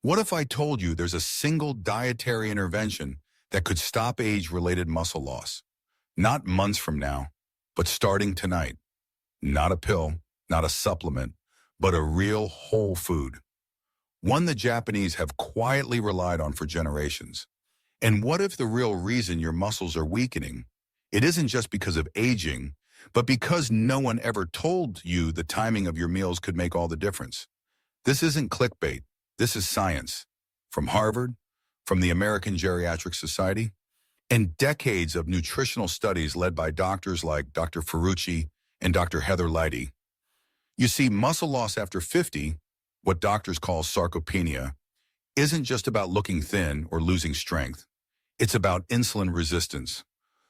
What if I told you there's a single dietary intervention that could stop age-related muscle loss? Not months from now, but starting tonight. Not a pill, not a supplement, but a real whole food. One the Japanese have quietly relied on for generations. And what if the real reason your muscles are weakening, it isn't just because of aging, but because no one ever told you the timing of your meals could make all the difference? This isn't clickbait. This is science. From Harvard, from the American Geriatric Society, and decades of nutritional studies led by doctors like Dr. Ferrucci and Dr. Heather Leidy. You see, muscle loss after 50, what doctors call sarcopenia, isn't just about looking thin or losing strength. It's about insulin resistance,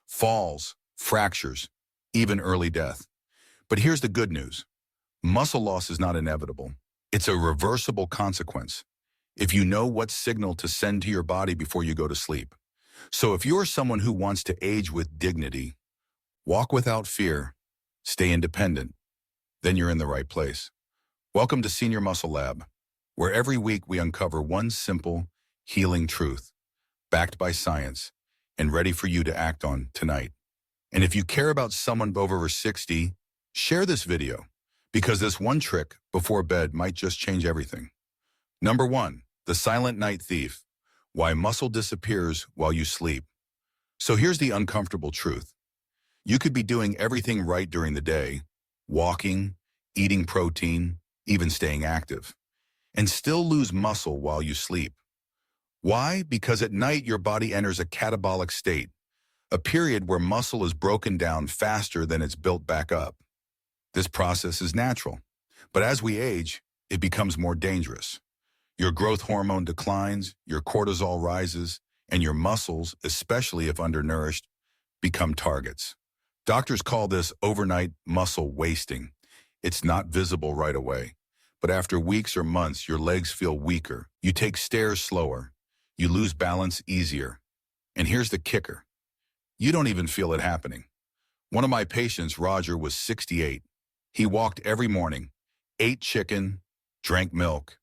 falls, fractures, even early death. But here's the good news. Muscle loss is not inevitable. It's a reversible consequence if you know what signal to send to your body before you go to sleep. So if you're someone who wants to age with dignity, walk without fear, stay independent, then you're in the right place. Welcome to Senior Muscle Lab, where every week we uncover one simple, healing truth, backed by science, and ready for you to act on tonight. And if you care about someone over 60, share this video, because this one trick before bed might just change everything. Number 1, the silent night thief, why muscle disappears while you sleep. So here's the uncomfortable truth. You could be doing everything right during the day, walking, eating protein, even staying active, and still lose muscle while you sleep. Why? Because at night your body enters a catabolic state, a period where muscle is broken down faster than it's built back up. This process is natural, but as we age, it becomes more dangerous. Your growth hormone declines, your cortisol rises, and your muscles, especially if undernourished, become targets. Doctors call this overnight muscle wasting. It's not visible right away, but after weeks or months, your legs feel weaker. You take stairs slower. You lose balance easier. And here's the kicker. You don't even feel it happening. One of my patients, Roger, was 68. He walked every morning, ate chicken, drank milk.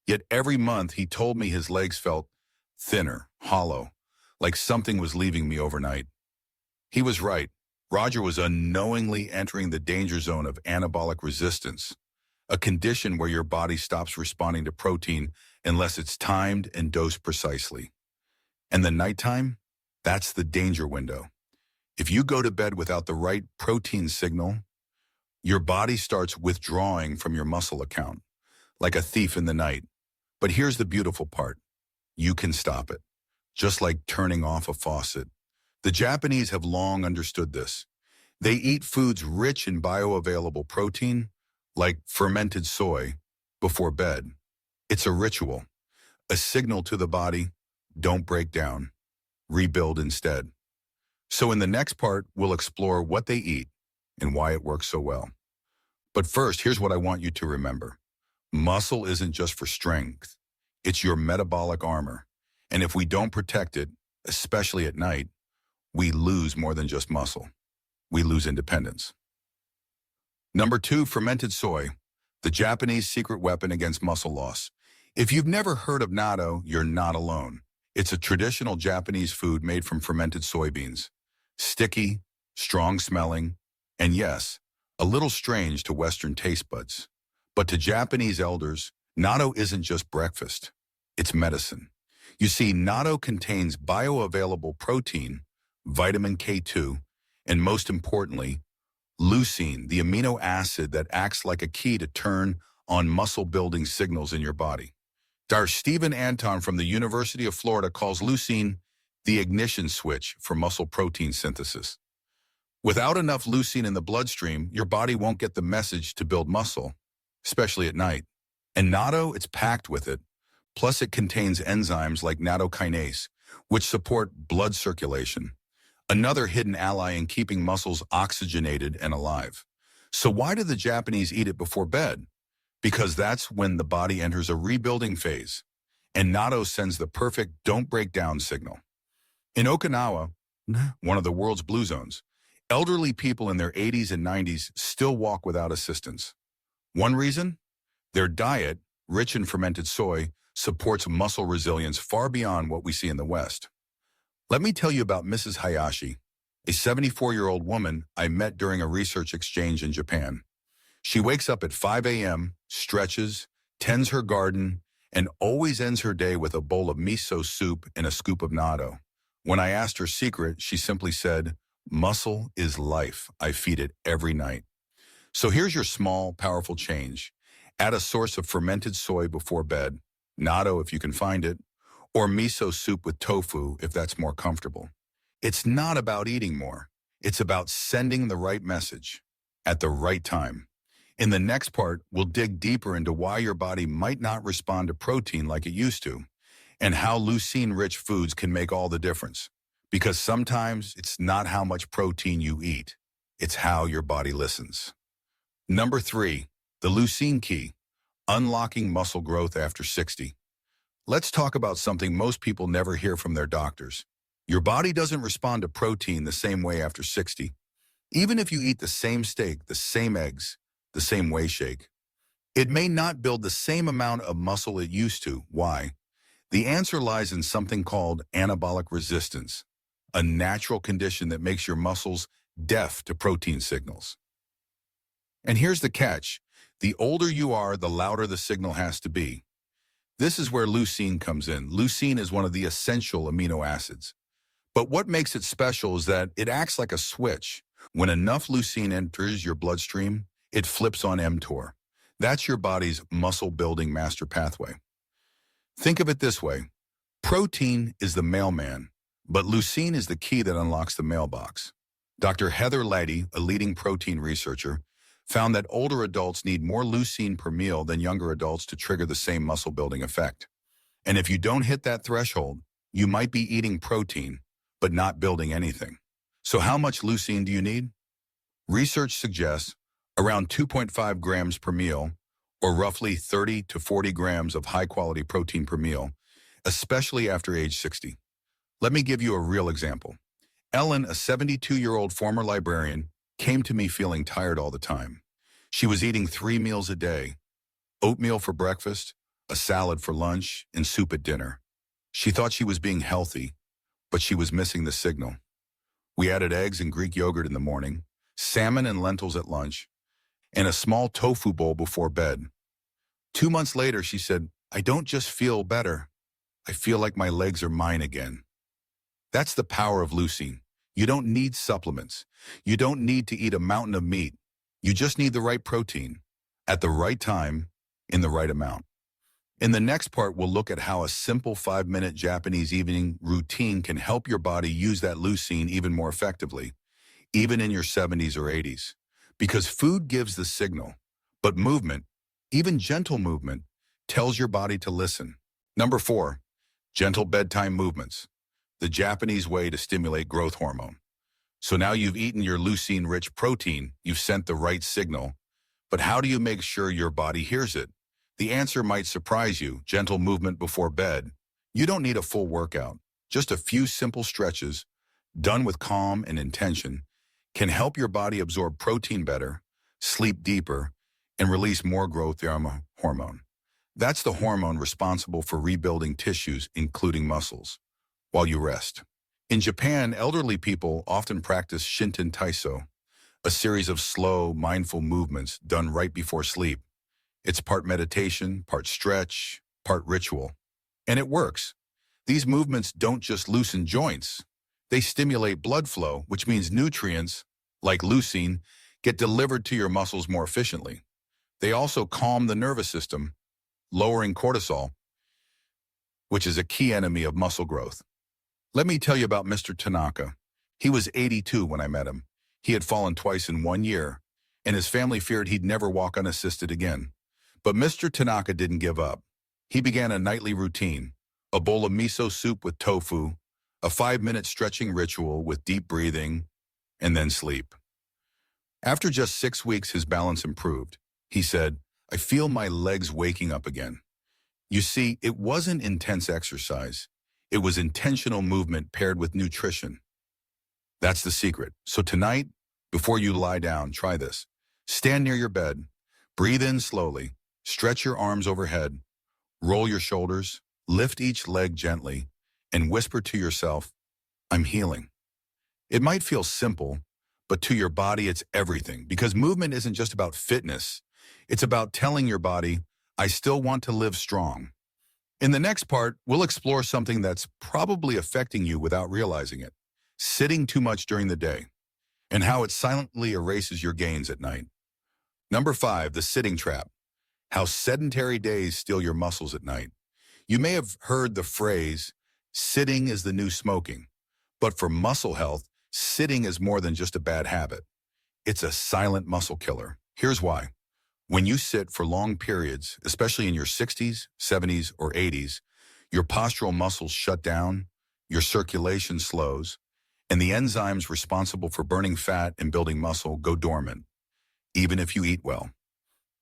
Yet every month he told me his legs felt thinner, hollow, like something was leaving me overnight. He was right. Roger was unknowingly entering the danger zone of anabolic resistance, a condition where your body stops responding to protein unless it's timed and dosed precisely. And the nighttime? That's the danger window. If you go to bed without the right protein signal, your body starts withdrawing from your muscle account, like a thief in the night. But here's the beautiful part. You can stop it, just like turning off a faucet. The Japanese have long understood this. They eat foods rich in bioavailable protein, like fermented soy, before bed. It's a ritual, a signal to the body, don't break down, rebuild instead. So in the next part, we'll explore what they eat and why it works so well. But first, here's what I want you to remember. Muscle isn't just for strength. It's your metabolic armor. And if we don't protect it, especially at night, we lose more than just muscle. We lose independence. Number 2, fermented soy, the Japanese secret weapon against muscle loss. If you've never heard of natto, you're not alone. It's a traditional Japanese food made from fermented soybeans. Sticky, strong-smelling, and yes, a little strange to Western taste buds. But to Japanese elders, natto isn't just breakfast. It's medicine. You see, natto contains bioavailable protein, vitamin K2, and most importantly, leucine, the amino acid that acts like a key to turn on muscle-building signals in your body. Dr. Stephen Anton from the University of Florida calls leucine the ignition switch for muscle protein synthesis. Without enough leucine in the bloodstream, your body won't get the message to build muscle, especially at night. And natto, it's packed with it. Plus, it contains enzymes like nattokinase, which support blood circulation, another hidden ally in keeping muscles oxygenated and alive. So why do the Japanese eat it before bed? Because that's when the body enters a rebuilding phase, and natto sends the perfect don't break down signal. In Okinawa, one of the world's blue zones, elderly people in their 80s and 90s still walk without assistance. One reason? Their diet, rich in fermented soy, supports muscle resilience far beyond what we see in the West. Let me tell you about Mrs. Hayashi, a 74-year-old woman I met during a research exchange in Japan. She wakes up at 5 a.m., stretches, tends her garden, and always ends her day with a bowl of miso soup and a scoop of natto. When I asked her secret, she simply said, "Muscle is life. I feed it every night." So here's your small, powerful change. Add a source of fermented soy before bed, natto if you can find it, or miso soup with tofu if that's more comfortable. It's not about eating more. It's about sending the right message at the right time. In the next part, we'll dig deeper into why your body might not respond to protein like it used to, and how leucine-rich foods can make all the difference. Because sometimes it's not how much protein you eat, it's how your body listens. Number 3, the leucine key, unlocking muscle growth after 60. Let's talk about something most people never hear from their doctors. Your body doesn't respond to protein the same way after 60. Even if you eat the same steak, the same eggs, the same whey shake, it may not build the same amount of muscle it used to. Why? The answer lies in something called anabolic resistance, a natural condition that makes your muscles deaf to protein signals. And here's the catch. The older you are, the louder the signal has to be. This is where leucine comes in. Leucine is one of the essential amino acids. But what makes it special is that it acts like a switch. When enough leucine enters your bloodstream, it flips on mTOR. That's your body's muscle-building master pathway. Think of it this way. Protein is the mailman, but leucine is the key that unlocks the mailbox. Dr. Heather Laddy, a leading protein researcher, found that older adults need more leucine per meal than younger adults to trigger the same muscle-building effect. And if you don't hit that threshold, you might be eating protein, but not building anything. So how much leucine do you need? Research suggests around 2.5 grams per meal, or roughly 30 to 40 grams of high-quality protein per meal, especially after age 60. Let me give you a real example. Ellen, a 72-year-old former librarian, came to me feeling tired all the time. She was eating 3 meals a day, oatmeal for breakfast, a salad for lunch, and soup at dinner. She thought she was being healthy, but she was missing the signal. We added eggs and Greek yogurt in the morning, salmon and lentils at lunch, and a small tofu bowl before bed. 2 months later, she said, "I don't just feel better. I feel like my legs are mine again." That's the power of leucine. You don't need supplements. You don't need to eat a mountain of meat. You just need the right protein, at the right time, in the right amount. In the next part, we'll look at how a simple 5-minute Japanese evening routine can help your body use that leucine even more effectively, even in your 70s or 80s. Because food gives the signal, but movement, even gentle movement, tells your body to listen. Number 4, gentle bedtime movements, the Japanese way to stimulate growth hormone. So now you've eaten your leucine-rich protein, you've sent the right signal, but how do you make sure your body hears it? The answer might surprise you. Gentle movement before bed. You don't need a full workout. Just a few simple stretches, done with calm and intention, can help your body absorb protein better, sleep deeper, and release more growth hormone. That's the hormone responsible for rebuilding tissues, including muscles, while you rest. In Japan, elderly people often practice Shinten Taiso, a series of slow, mindful movements done right before sleep. It's part meditation, part stretch, part ritual. And it works. These movements don't just loosen joints. They stimulate blood flow, which means nutrients, like leucine, get delivered to your muscles more efficiently. They also calm the nervous system, lowering cortisol, which is a key enemy of muscle growth. Let me tell you about Mr. Tanaka. He was 82 when I met him. He had fallen twice in 1 year, and his family feared he'd never walk unassisted again. But Mr. Tanaka didn't give up. He began a nightly routine, a bowl of miso soup with tofu, a 5-minute stretching ritual with deep breathing, and then sleep. After just 6 weeks, his balance improved. He said, "I feel my legs waking up again." You see, it wasn't intense exercise. It was intentional movement paired with nutrition. That's the secret. So tonight, before you lie down, try this. Stand near your bed, breathe in slowly, stretch your arms overhead, Roll your shoulders, lift each leg gently, and whisper to yourself, I'm healing. It might feel simple, but to your body it's everything, because movement isn't just about fitness. It's about telling your body, I still want to live strong. In the next part, we'll explore something that's probably affecting you without realizing it, sitting too much during the day, and how it silently erases your gains at night. Number 5, the sitting trap. How sedentary days steal your muscles at night. You may have heard the phrase, sitting is the new smoking. But for muscle health, sitting is more than just a bad habit. It's a silent muscle killer. Here's why. When you sit for long periods, especially in your 60s, 70s, or 80s, your postural muscles shut down, your circulation slows, and the enzymes responsible for burning fat and building muscle go dormant. Even if you eat well,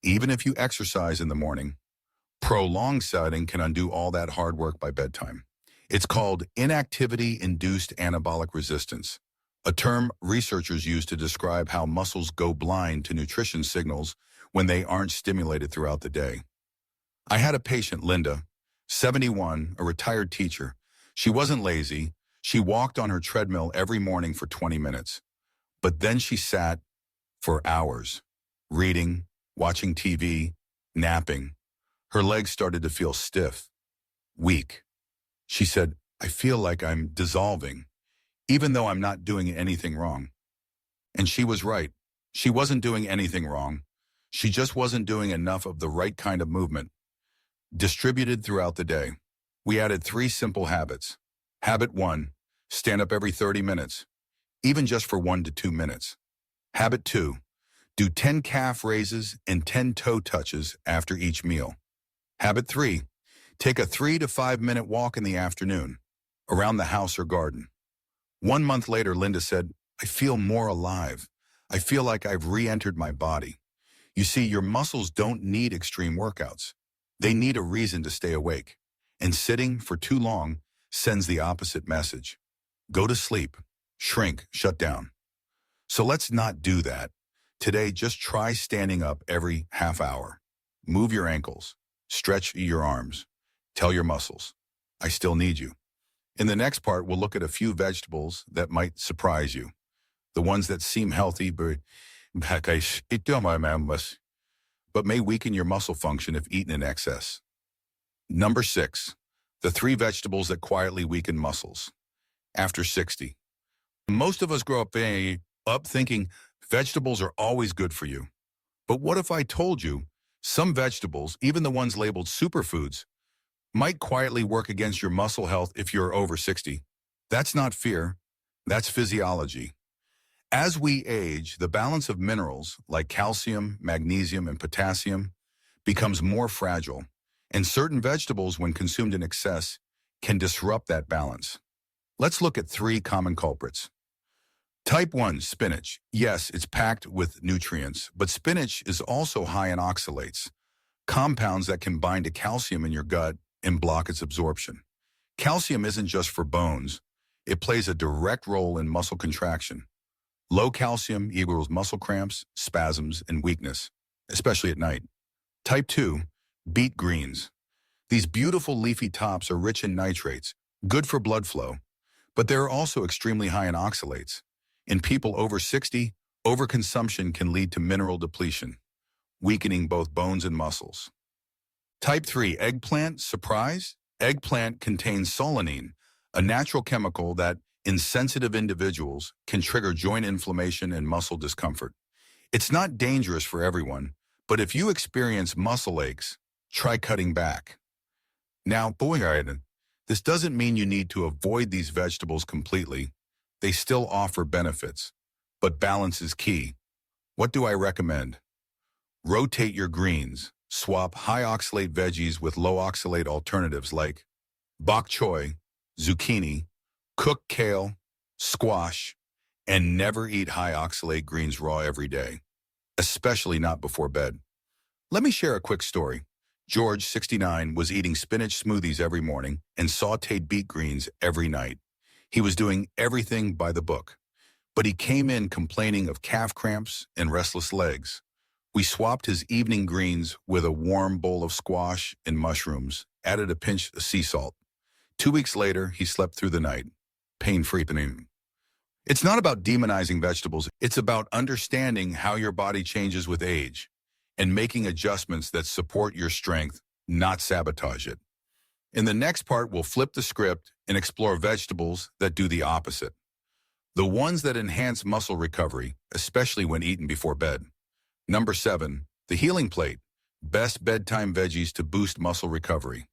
even if you exercise in the morning, prolonged sitting can undo all that hard work by bedtime. It's called inactivity-induced anabolic resistance, a term researchers use to describe how muscles go blind to nutrition signals when they aren't stimulated throughout the day. I had a patient, Linda, 71, a retired teacher. She wasn't lazy. She walked on her treadmill every morning for 20 minutes. But then she sat for hours, reading, watching TV, napping. Her legs started to feel stiff, weak. She said, I feel like I'm dissolving, even though I'm not doing anything wrong. And she was right. She wasn't doing anything wrong. She just wasn't doing enough of the right kind of movement, distributed throughout the day. We added 3 simple habits. Habit 1, stand up every 30 minutes, even just for 1 to 2 minutes. Habit 2, do 10 calf raises and 10 toe touches after each meal. Habit 3, take a 3 to 5 minute walk in the afternoon, around the house or garden. 1 month later, Linda said, I feel more alive. I feel like I've re-entered my body. You see, your muscles don't need extreme workouts. They need a reason to stay awake. And sitting for too long sends the opposite message. Go to sleep, shrink, shut down. So let's not do that. Today, just try standing up every half hour. Move your ankles, stretch your arms. Tell your muscles, I still need you. In the next part, we'll look at a few vegetables that might surprise you. The ones that seem healthy, but may weaken your muscle function if eaten in excess. Number 6, the 3 vegetables that quietly weaken muscles. After 60. Most of us grow up thinking vegetables are always good for you. But what if I told you some vegetables, even the ones labeled superfoods, might quietly work against your muscle health if you're over 60? That's not fear, that's physiology. As we age, the balance of minerals like calcium, magnesium, and potassium becomes more fragile, and certain vegetables, when consumed in excess, can disrupt that balance. Let's look at 3 common culprits. Type 1, spinach. Yes, it's packed with nutrients, but spinach is also high in oxalates, compounds that can bind to calcium in your gut and block its absorption. Calcium isn't just for bones. It plays a direct role in muscle contraction. Low calcium equals muscle cramps, spasms, and weakness, especially at night. Type 2, beet greens. These beautiful leafy tops are rich in nitrates, good for blood flow, but they're also extremely high in oxalates. In people over 60, overconsumption can lead to mineral depletion, weakening both bones and muscles. Type 3, eggplant. Surprise? Eggplant contains solanine, a natural chemical that, in sensitive individuals, can trigger joint inflammation and muscle discomfort. It's not dangerous for everyone, but if you experience muscle aches, try cutting back. Now, this doesn't mean you need to avoid these vegetables completely. They still offer benefits, but balance is key. What do I recommend? Rotate your greens. Swap high oxalate veggies with low oxalate alternatives like bok choy, zucchini, cooked kale, squash, and never eat high oxalate greens raw every day, especially not before bed. Let me share a quick story. George, 69, was eating spinach smoothies every morning and sautéed beet greens every night. He was doing everything by the book, but he came in complaining of calf cramps and restless legs. We swapped his evening greens with a warm bowl of squash and mushrooms, added a pinch of sea salt. 2 weeks later, he slept through the night, pain-free. It's not about demonizing vegetables. It's about understanding how your body changes with age and making adjustments that support your strength, not sabotage it. In the next part, we'll flip the script and explore vegetables that do the opposite. The ones that enhance muscle recovery, especially when eaten before bed. Number 7, the healing plate. Best bedtime veggies to boost muscle recovery.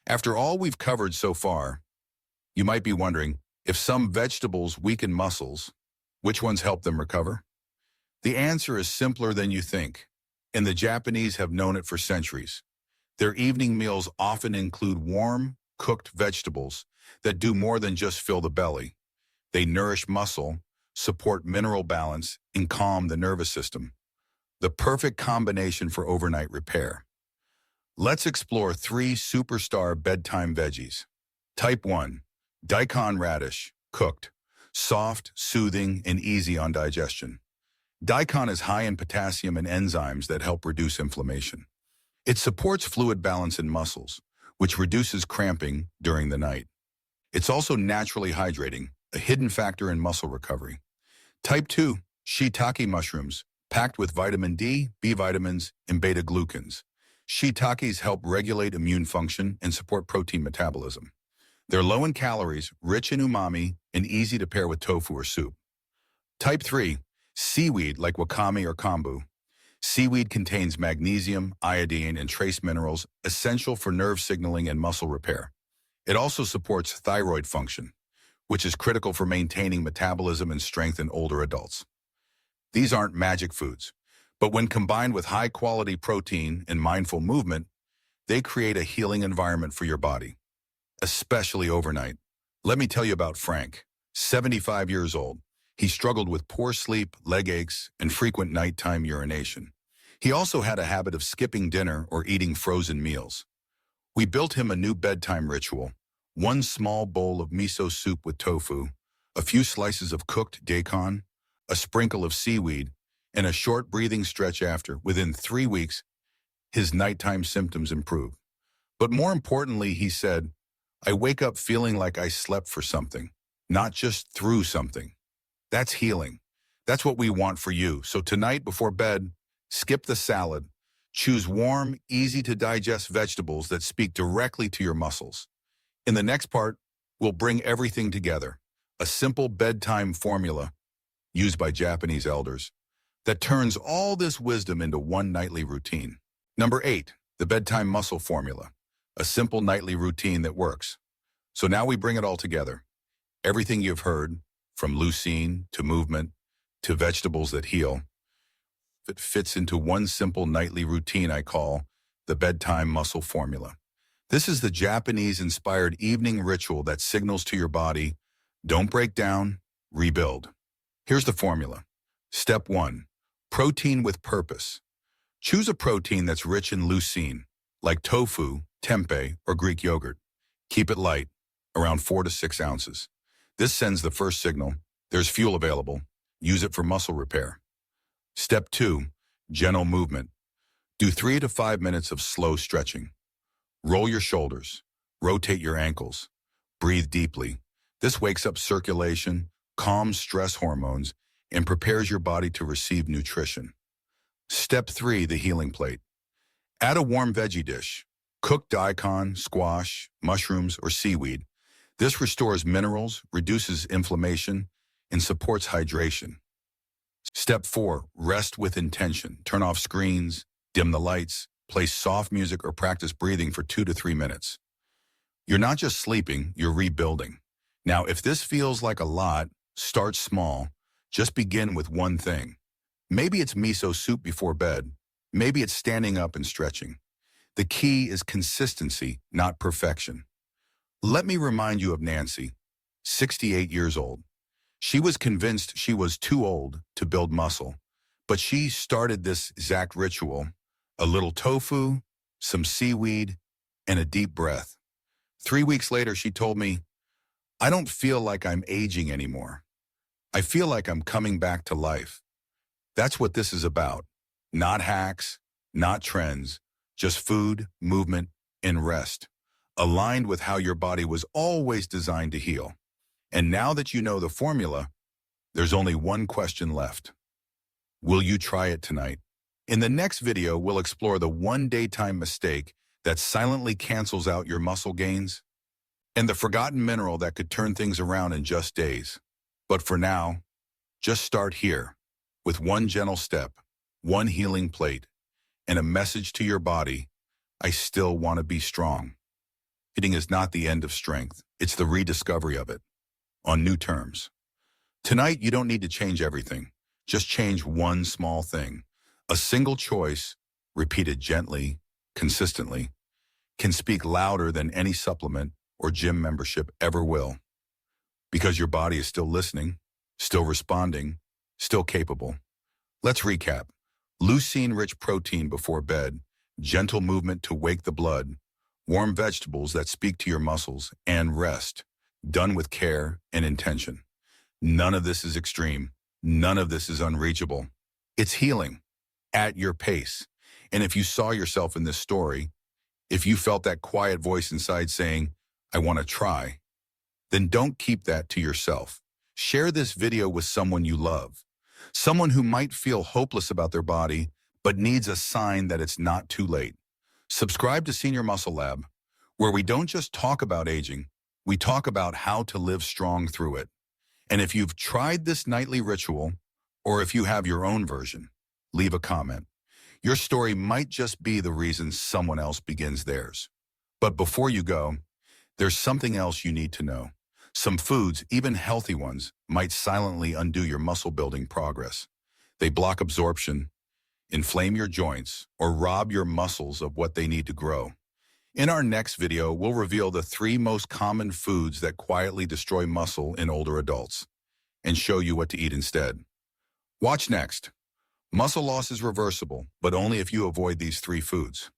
After all we've covered so far, you might be wondering, if some vegetables weaken muscles, which ones help them recover? The answer is simpler than you think, and the Japanese have known it for centuries. Their evening meals often include warm, cooked vegetables that do more than just fill the belly. They nourish muscle, support mineral balance, and calm the nervous system. The perfect combination for overnight repair. Let's explore 3 superstar bedtime veggies. Type 1, daikon radish, cooked, soft, soothing, and easy on digestion. Daikon is high in potassium and enzymes that help reduce inflammation. It supports fluid balance in muscles, which reduces cramping during the night. It's also naturally hydrating, a hidden factor in muscle recovery. Type 2, shiitake mushrooms, packed with vitamin D, B vitamins, and beta-glucans. Shiitakes help regulate immune function and support protein metabolism. They're low in calories, rich in umami, and easy to pair with tofu or soup. Type 3, seaweed like wakame or kombu. Seaweed contains magnesium, iodine, and trace minerals essential for nerve signaling and muscle repair. It also supports thyroid function, which is critical for maintaining metabolism and strength in older adults. These aren't magic foods, but when combined with high-quality protein and mindful movement, they create a healing environment for your body, especially overnight. Let me tell you about Frank, 75 years old. He struggled with poor sleep, leg aches, and frequent nighttime urination. He also had a habit of skipping dinner or eating frozen meals. We built him a new bedtime ritual: 1 small bowl of miso soup with tofu, a few slices of cooked daikon, a sprinkle of seaweed, and a short breathing stretch after. Within 3 weeks, his nighttime symptoms improved. But more importantly, he said, "I wake up feeling like I slept for something, not just through something." That's healing. That's what we want for you. So tonight before bed, skip the salad. Choose warm, easy-to-digest vegetables that speak directly to your muscles. In the next part, we'll bring everything together. A simple bedtime formula used by Japanese elders that turns all this wisdom into one nightly routine. Number 8, the Bedtime Muscle Formula. A simple nightly routine that works. So now we bring it all together. Everything you've heard, from leucine to movement to vegetables that heal, it fits into one simple nightly routine I call the Bedtime Muscle Formula. This is the Japanese-inspired evening ritual that signals to your body, don't break down, rebuild. Here's the formula. Step 1, protein with purpose. Choose a protein that's rich in leucine, like tofu, tempeh, or Greek yogurt. Keep it light, around 4 to 6 ounces. This sends the first signal, there's fuel available. Use it for muscle repair. Step 2, gentle movement. Do 3 to 5 minutes of slow stretching. Roll your shoulders, rotate your ankles, breathe deeply. This wakes up circulation, calms stress hormones, and prepares your body to receive nutrition. Step 3, the healing plate. Add a warm veggie dish. Cooked daikon, squash, mushrooms, or seaweed. This restores minerals, reduces inflammation, and supports hydration. Step 4, rest with intention. Turn off screens, dim the lights, play soft music, or practice breathing for 2 to 3 minutes. You're not just sleeping, you're rebuilding. Now, if this feels like a lot, start small. Just begin with one thing. Maybe it's miso soup before bed. Maybe it's standing up and stretching. The key is consistency, not perfection. Let me remind you of Nancy, 68 years old. She was convinced she was too old to build muscle, but she started this exact ritual: a little tofu, some seaweed, and a deep breath. 3 weeks later, she told me, "I don't feel like I'm aging anymore. I feel like I'm coming back to life." That's what this is about. Not hacks, not trends, just food, movement, and rest. aligned with how your body was always designed to heal. And now that you know the formula, there's only one question left. Will you try it tonight? In the next video, we'll explore the one daytime mistake that silently cancels out your muscle gains and the forgotten mineral that could turn things around in just days. But for now, just start here with one gentle step, one healing plate, and a message to your body: I still want to be strong. Eating is not the end of strength. It's the rediscovery of it on new terms. Tonight, you don't need to change everything. Just change one small thing. A single choice, repeated gently, consistently, can speak louder than any supplement or gym membership ever will. Because your body is still listening, still responding, still capable. Let's recap. Leucine-rich protein before bed, gentle movement to wake the blood, warm vegetables that speak to your muscles, and rest, done with care and intention. None of this is extreme. None of this is unreachable. It's healing at your pace. And if you saw yourself in this story, if you felt that quiet voice inside saying, I want to try, then don't keep that to yourself. Share this video with someone you love, someone who might feel hopeless about their body, but needs a sign that it's not too late. Subscribe to Senior Muscle Lab, where we don't just talk about aging, we talk about how to live strong through it. And if you've tried this nightly ritual, or if you have your own version, leave a comment. Your story might just be the reason someone else begins theirs. But before you go, there's something else you need to know. Some foods, even healthy ones, might silently undo your muscle-building progress. They block absorption, inflame your joints, or rob your muscles of what they need to grow. In our next video, we'll reveal the 3 most common foods that quietly destroy muscle in older adults and show you what to eat instead. Watch next. Muscle loss is reversible, but only if you avoid these 3 foods.